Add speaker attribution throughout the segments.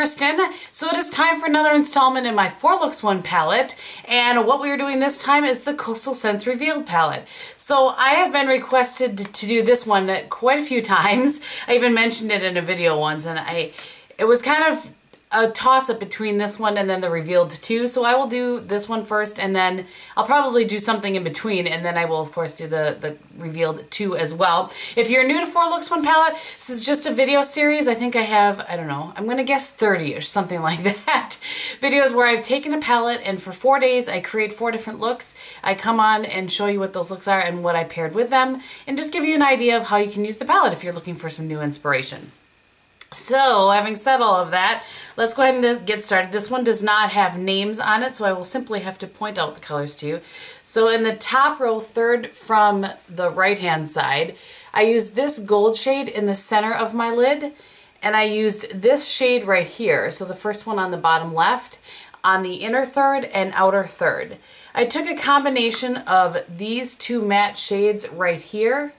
Speaker 1: Kristin. So it is time for another installment in my 4 Looks 1 palette, and what we are doing this time is the Coastal Scents Revealed palette. So I have been requested to do this one quite a few times. I even mentioned it in a video once, and it was kind of a toss-up between this one and then the Revealed 2, so I will do this one first, and then I'll probably do something in between, and then I will of course do the Revealed 2 as well. If you're new to 4 Looks 1 palette, this is just a video series. I think I have, I don't know, I'm gonna guess 30-ish, something like that. Videos where I've taken a palette and for 4 days I create 4 different looks. I come on and show you what those looks are and what I paired with them, and just give you an idea of how you can use the palette if you're looking for some new inspiration. So, having said all of that, let's go ahead and get started. This one does not have names on it, so I will simply have to point out the colors to you. So in the top row, third from the right-hand side, I used this gold shade in the center of my lid, and I used this shade right here, so the first one on the bottom left, on the inner third and outer third. I took a combination of these two matte shades right here,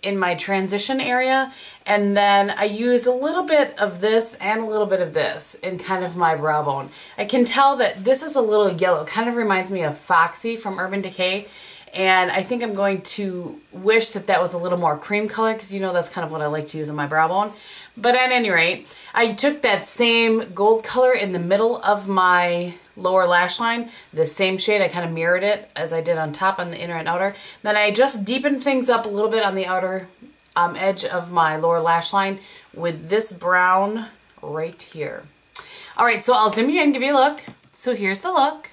Speaker 1: in my transition area, and then I use a little bit of this and a little bit of this in kind of my brow bone. I can tell that this is a little yellow, kind of reminds me of Foxy from Urban Decay, and I think I'm going to wish that that was a little more cream color, because you know that's kind of what I like to use on my brow bone. But at any rate, I took that same gold color in the middle of my lower lash line, the same shade, I kind of mirrored it as I did on top on the inner and outer. Then I just deepened things up a little bit on the outer edge of my lower lash line with this brown right here. Alright, so I'll zoom you in and give you a look. So here's the look.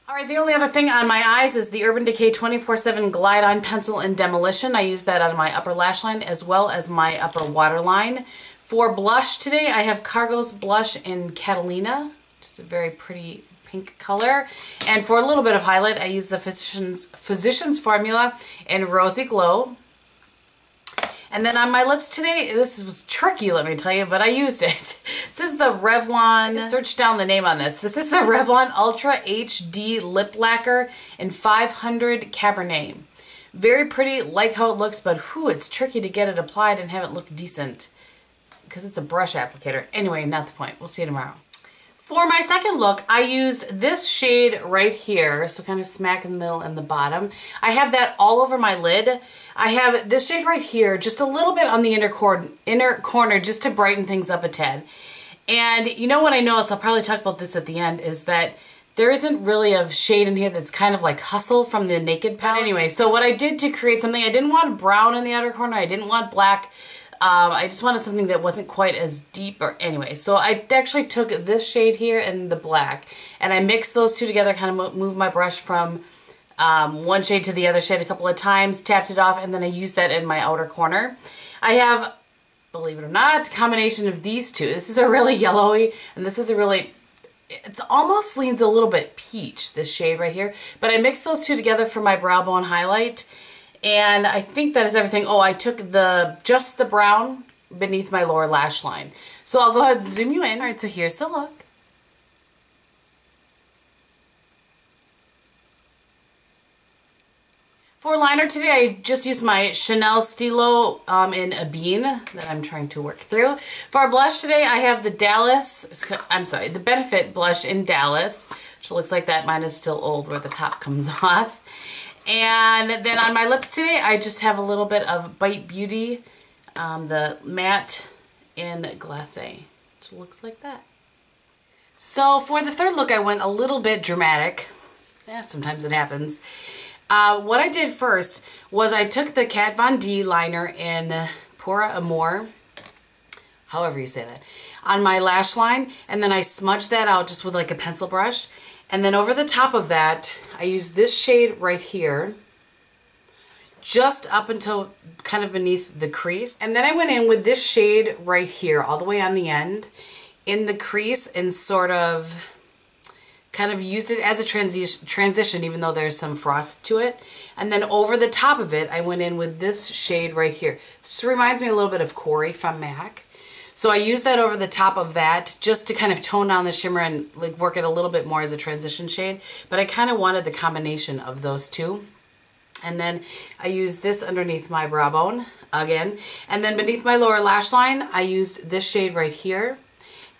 Speaker 1: Alright, the only other thing on my eyes is the Urban Decay 24/7 Glide On Pencil in Demolition. I use that on my upper lash line as well as my upper waterline. For blush today, I have Cargo's blush in Catalina, just a very pretty pink color. And for a little bit of highlight, I use the Physicians Formula in Rosy Glow. And then on my lips today, this was tricky, let me tell you, but I used it. This is the Revlon, search down the name on this. This is the Revlon Ultra HD Lip Lacquer in 500 Cabernet. Very pretty, like how it looks, but whew, it's tricky to get it applied and have it look decent because it's a brush applicator. Anyway, not the point. We'll see you tomorrow. For my second look, I used this shade right here, so kind of smack in the middle and the bottom. I have that all over my lid. I have this shade right here, just a little bit on the inner corner, just to brighten things up a tad. And you know what I noticed, I'll probably talk about this at the end, is that there isn't really a shade in here that's kind of like Hustle from the Naked palette. Anyway, so what I did to create something, I didn't want brown in the outer corner, I didn't want black. I just wanted something that wasn't quite as deep, or anyway, so I actually took this shade here and the black, and I mixed those two together, kind of moved my brush from one shade to the other shade a couple of times, tapped it off, and then I used that in my outer corner. I have, believe it or not, a combination of these two. This is a really yellowy, and this is a really, it almost leans a little bit peach, this shade right here, but I mixed those two together for my brow bone highlight. And I think that is everything. Oh, I took just the brown beneath my lower lash line. So I'll go ahead and zoom you in. All right, so here's the look. For liner today, I just used my Chanel Stilo in a bean that I'm trying to work through. For our blush today, I have the the Benefit blush in Dallas, which looks like that. Mine is still old where the top comes off. And then on my lips today, I just have a little bit of Bite Beauty, the matte in Glacé, which looks like that. So for the third look, I went a little bit dramatic. Yeah, sometimes it happens. What I did first was I took the Kat Von D liner in Pura Amor, however you say that, on my lash line, and then I smudged that out just with like a pencil brush. And then over the top of that, I used this shade right here, just up until kind of beneath the crease. And then I went in with this shade right here, all the way on the end, in the crease, and sort of kind of used it as a transition, even though there's some frost to it. And then over the top of it, I went in with this shade right here. This reminds me a little bit of Corey from MAC. So I used that over the top of that just to kind of tone down the shimmer and like work it a little bit more as a transition shade. But I kind of wanted the combination of those two. And then I used this underneath my brow bone again. And then beneath my lower lash line, I used this shade right here.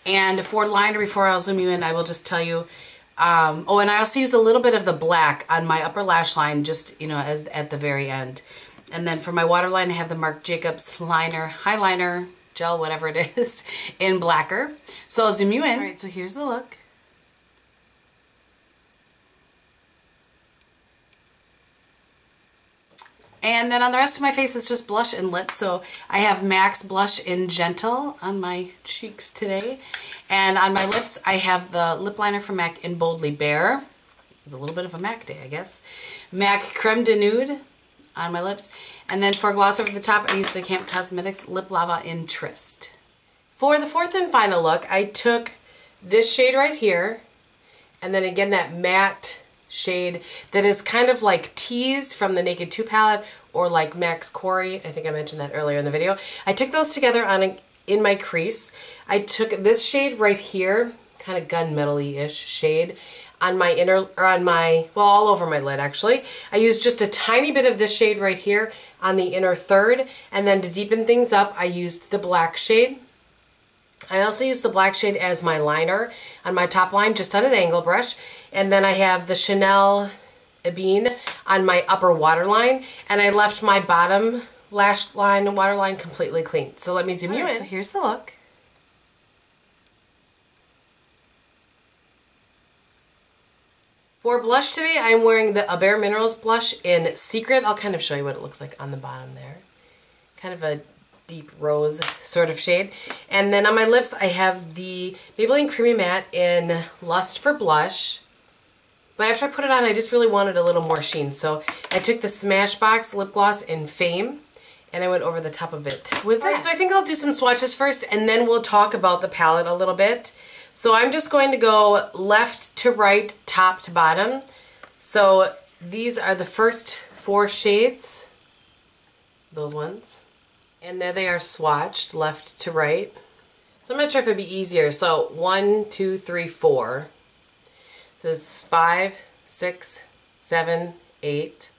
Speaker 1: And for liner, before I'll zoom you in, I will just tell you, oh, and I also used a little bit of the black on my upper lash line, just, you know, as at the very end. And then for my waterline, I have the Marc Jacobs liner, highliner, gel, whatever it is, in blacker. So I'll zoom you in. All right, so here's the look. And then on the rest of my face, it's just blush and lips. So I have MAC's blush in Gentle on my cheeks today. And on my lips, I have the lip liner from MAC in Boldly Bare. It's a little bit of a MAC day, I guess. MAC Creme de Nude on my lips. And then for gloss over the top, I used the Camp Cosmetics Lip Lava in Tryst. For the fourth and final look, I took this shade right here. And then again, that matte shade that is kind of like Tease from the Naked 2 palette, or like MAC's Quarry. I think I mentioned that earlier in the video. I took those together in my crease. I took this shade right here, kind of gunmetal-y-ish shade, on my inner, or on my, well, all over my lid actually. I used just a tiny bit of this shade right here on the inner third, and then to deepen things up, I used the black shade. I also used the black shade as my liner on my top line, just on an angle brush. And then I have the Chanel Ebene on my upper waterline. And I left my bottom lash line and waterline completely clean. So let me zoom you in. So here's the look. For blush today, I'm wearing the Bare Minerals blush in Secret. I'll kind of show you what it looks like on the bottom there. Kind of a deep rose sort of shade. And then on my lips, I have the Maybelline Creamy Matte in Lust for Blush. But after I put it on, I just really wanted a little more sheen. So I took the Smashbox lip gloss in Fame, and I went over the top of it with that. Right, so I think I'll do some swatches first, and then we'll talk about the palette a little bit. So I'm just going to go left to right, top to bottom. So these are the first 4 shades. Those ones. And there they are swatched, left to right. So I'm not sure if it'd be easier. So 1, 2, 3, 4. So this is 5, 6, 7, 8.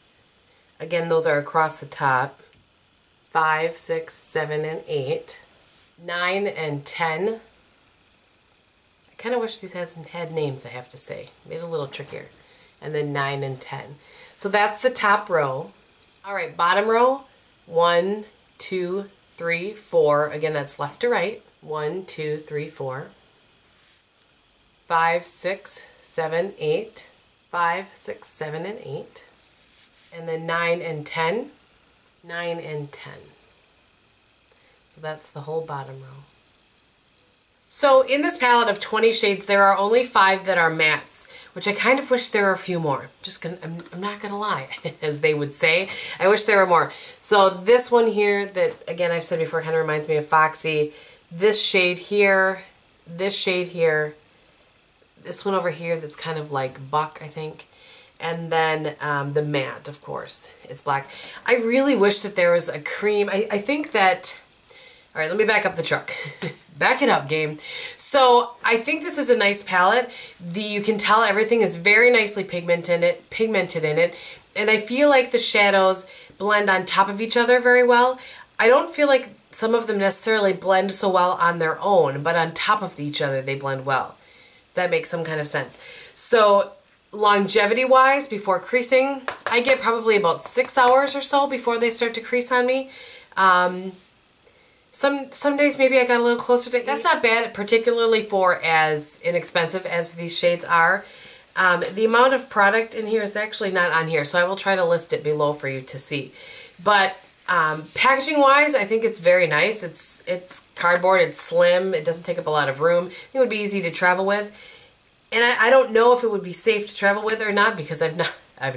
Speaker 1: Again, those are across the top. 5, 6, 7, and 8. 9 and 10. I kind of wish these had names, I have to say. Made it a little trickier. And then 9 and 10. So that's the top row. All right, bottom row. 1, 2, 3, 4. Again, that's left to right. 1, 2, 3, 4. 5, 6, 7, 8. 5, 6, 7, and 8. And then 9 and 10. 9 and 10. So that's the whole bottom row. So in this palette of 20 shades, there are only 5 that are mattes, which I kind of wish there were a few more. I'm not gonna lie, as they would say. I wish there were more. So this one here that, again, I've said before, kind of reminds me of Foxy. This shade here, this shade here, this one over here that's kind of like Buck, I think. And then the matte, of course, is black. I really wish that there was a cream. I think that, all right, let me back up the truck. Back it up, game. So I think this is a nice palette. You can tell everything is very nicely pigmented in it. And I feel like the shadows blend on top of each other very well. I don't feel like some of them necessarily blend so well on their own, but on top of each other they blend well. If that makes some kind of sense. So longevity-wise, before creasing, I get probably about 6 hours or so before they start to crease on me. Some days maybe I got a little closer to 8. That's not bad, particularly for as inexpensive as these shades are. The amount of product in here is actually not on here, so I will try to list it below for you to see. But packaging wise, I think it's very nice. It's cardboard, it's slim, it doesn't take up a lot of room. I think it would be easy to travel with. And I don't know if it would be safe to travel with or not, because I've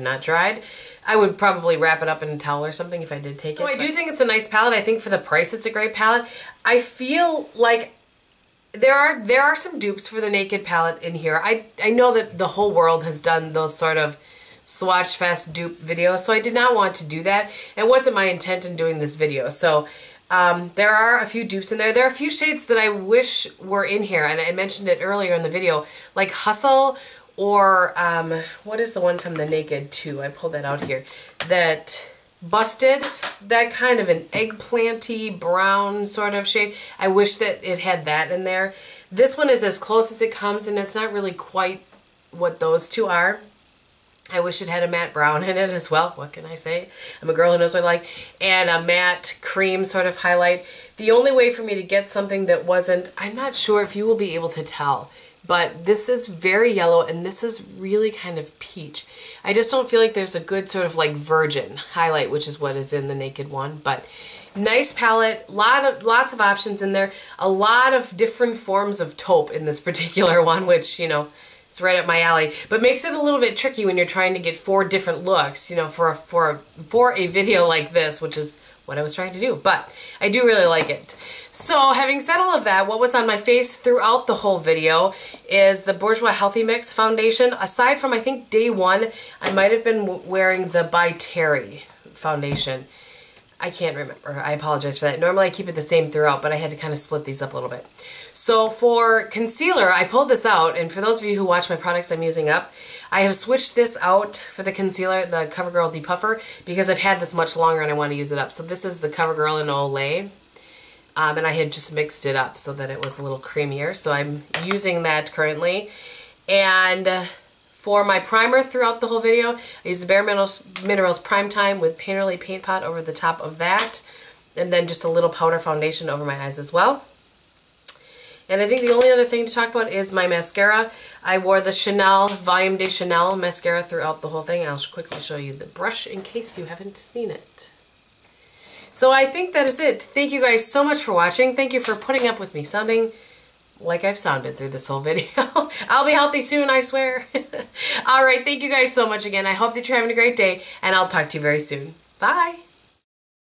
Speaker 1: not tried. I would probably wrap it up in a towel or something if I did take it. So I do think it's a nice palette. I think for the price it's a great palette. I feel like there are some dupes for the Naked palette in here. I know that the whole world has done those sort of Swatch Fest dupe videos, so I did not want to do that. It wasn't my intent in doing this video. So there are a few dupes in there. There are a few shades that I wish were in here, and I mentioned it earlier in the video, like Hustle
Speaker 2: or what is the one from the Naked too? I pulled that out here. That Busted, that kind of an eggplanty brown sort of shade. I wish that it had that in there. This one is as close as it comes, and it's not really quite what those two are. I wish it had a matte brown in it as well. What can I say? I'm a girl who knows what I like. And a matte cream sort of highlight. The only way for me to get something that wasn't, I'm not sure if you will be able to tell, but this is very yellow and this is really kind of peach. I just don't feel like there's a good sort of like virgin highlight, which is what is in the Naked one. But nice palette, lots of options in there. A lot of different forms of taupe in this particular one, which, you know, it's right up my alley, but makes it a little bit tricky when you're trying to get 4 different looks, you know, for a video like this, which is what I was trying to do. But I do really like it. So having said all of that, what was on my face throughout the whole video is the Bourjois Healthy Mix foundation. Aside from, I think, day 1, I might have been wearing the By Terry foundation. I can't remember. I apologize for that. Normally I keep it the same throughout, but I had to kind of split these up a little bit. So for concealer, I pulled this out, and for those of you who watch my products I'm using up, I have switched this out for the concealer, the CoverGirl Depuffer, because I've had this much longer and I want to use it up. So this is the CoverGirl in Olay, and I had just mixed it up so that it was a little creamier. So I'm using that currently. And for my primer throughout the whole video, I used the Bare Minerals Prime Time with Painterly Paint Pot over the top of that. And then just a little powder foundation over my eyes as well. And I think the only other thing to talk about is my mascara. I wore the Chanel, Volume de Chanel mascara throughout the whole thing. I'll quickly show you the brush in case you haven't seen it. So I think that is it. Thank you guys so much for watching. Thank you for putting up with me sounding like I've sounded through this whole video. I'll be healthy soon, I swear. Alright, thank you guys so much again. I hope that you're having a great day, and I'll talk to you very soon. Bye!